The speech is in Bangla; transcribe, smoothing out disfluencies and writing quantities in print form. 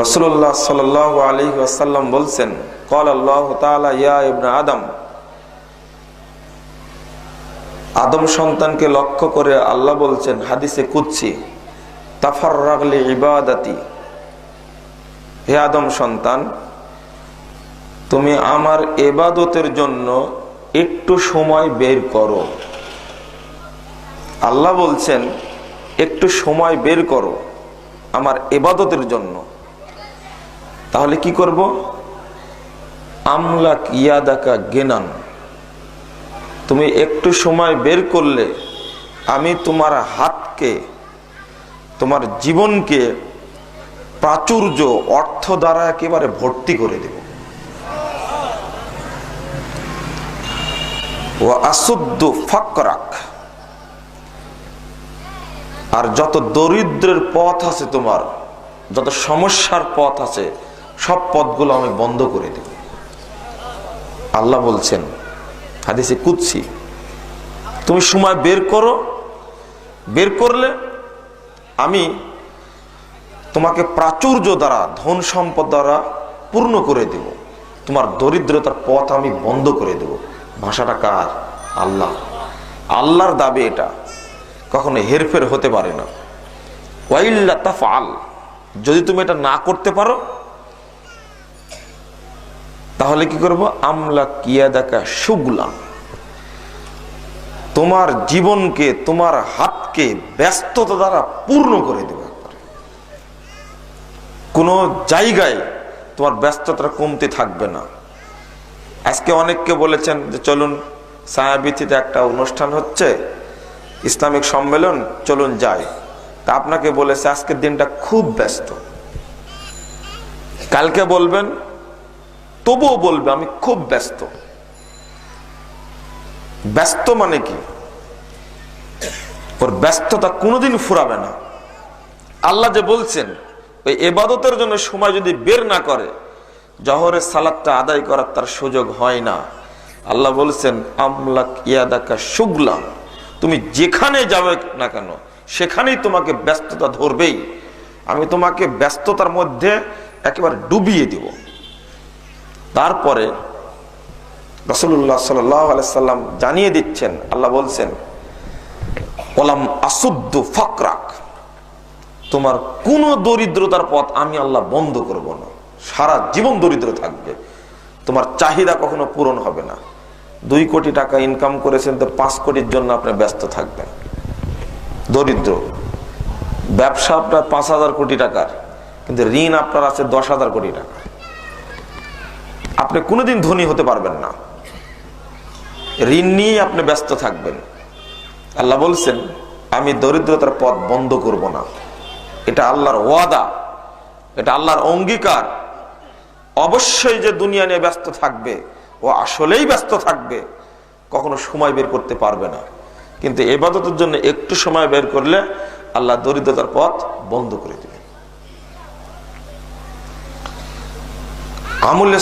রাসূলুল্লাহ সাল্লাল্লাহু আলাইহি ওয়াসাল্লাম বলছেন, ক্বাল আল্লাহু তাআলা ইয়া ইবনে আদম, আদম সন্তানকে লক্ষ্য করে আল্লাহ বলছেন হাদিসে কুদসি, তাফাররাগ লি ইবাদাতি, হে আদম সন্তান, তুমি আমার ইবাদতের জন্য একটু সময় বের করো। আল্লাহ বলছেন একটু সময় বের করো আমার ইবাদতের জন্য। তাহলে কি করব? আমলাক ইয়াদাকা গিনান, তুমি একটু সময় বের করলে আমি তোমার হাতকে, তোমার জীবনকে প্রাচুর্য অর্থ দ্বারা একেবারে ভর্তি করে দেব। ওয়া আসুদ্দু ফাকরাক, আর যত দরিদ্রের পথ আছে, তোমার যত সমস্যার পথ আছে, সব পথগুলো আমি বন্ধ করে দেব। আল্লাহ বলছেন হাদিসে কুদসি, তুমি সময় বের করো, বের করলে আমি তোমাকে প্রাচুর্য দ্বারা, ধন সম্পদ দ্বারা পূর্ণ করে দেব, তোমার দরিদ্রতার পথ আমি বন্ধ করে দেব। ভাষাটা কার? আল্লাহ। আল্লাহর দাবি এটা, কখনো হেরফের হতে পারে না। ওয়াইল্লা তাফআল, যদি তুমি এটা না করতে পারো তাহলে কি করব? আমলা কিয়াদাকা শুগলান, তোমার জীবনকে, তোমার হাতকে ব্যস্ততা দ্বারা পূর্ণ করে দেব। কোন জায়গায় তোমার ব্যস্ততা কমতে থাকবে না। আজকে অনেককে বলেছেন যে চলুন ছায়াবীথিতে একটা অনুষ্ঠান হচ্ছে, ইসলামিক সম্মেলন, চলুন যাই। তা আপনাকে বলেছে আজকের দিনটা খুব ব্যস্ত, কালকে বলবেন, তবুও বলবে আমি খুব ব্যস্ত। ব্যস্ত মানে কি? ওর ব্যস্ততা কোনোদিন ফুরাবে না। আল্লাহ যে বলছেন ওই ইবাদতের জন্য সময় যদি বের না করে, জোহরের সালাতটা আদায় করার তার সুযোগ হয় না। আল্লাহ বলছেন আমলাক ইয়াদাকা শুগলান, তুমি যেখানে যাবে না কেন সেখানেই তোমাকে ব্যস্ততা ধরবেই। আমি তোমাকে ব্যস্ততার মধ্যে একেবারে ডুবিয়ে দিব। তারপরে রাসূলুল্লাহ সাল্লাল্লাহু আলাইহি সাল্লাম জানিয়ে দিচ্ছেন, আল্লাহ বলছেন ওয়ালাম আসুদ্দু ফাকরাক, তোমার কোন দরিদ্রতার পথ আমি আল্লাহ বন্ধ করব না। সারা জীবন দরিদ্র থাকবে, তোমার চাহিদা কখনো পূরণ হবে না। 2 কোটি টাকা ইনকাম করেছেন তো 5 কোটির জন্য আপনি ব্যস্ত থাকবেন, দরিদ্র। ব্যবসা আপনার 5,000 কোটি টাকার, কিন্তু ঋণ আপনার আছে 10,000 কোটি টাকা। আপনি কোনোদিন ধনী হতে পারবেন না, ঋণ নিয়ে আপনি ব্যস্ত থাকবেন। আল্লাহ বলছেন আমি দরিদ্রতার পথ বন্ধ করব না। এটা আল্লাহর ওয়াদা, এটা আল্লাহর অঙ্গীকার। অবশ্যই যে দুনিয়া নিয়ে ব্যস্ত থাকবে, ও আসলেই ব্যস্ত থাকবে, কখনো সময় বের করতে পারবে না। কিন্তু ইবাদতের জন্য একটু সময় বের করলে আল্লাহ দরিদ্রতার পথ বন্ধ করে দেবে। আমলে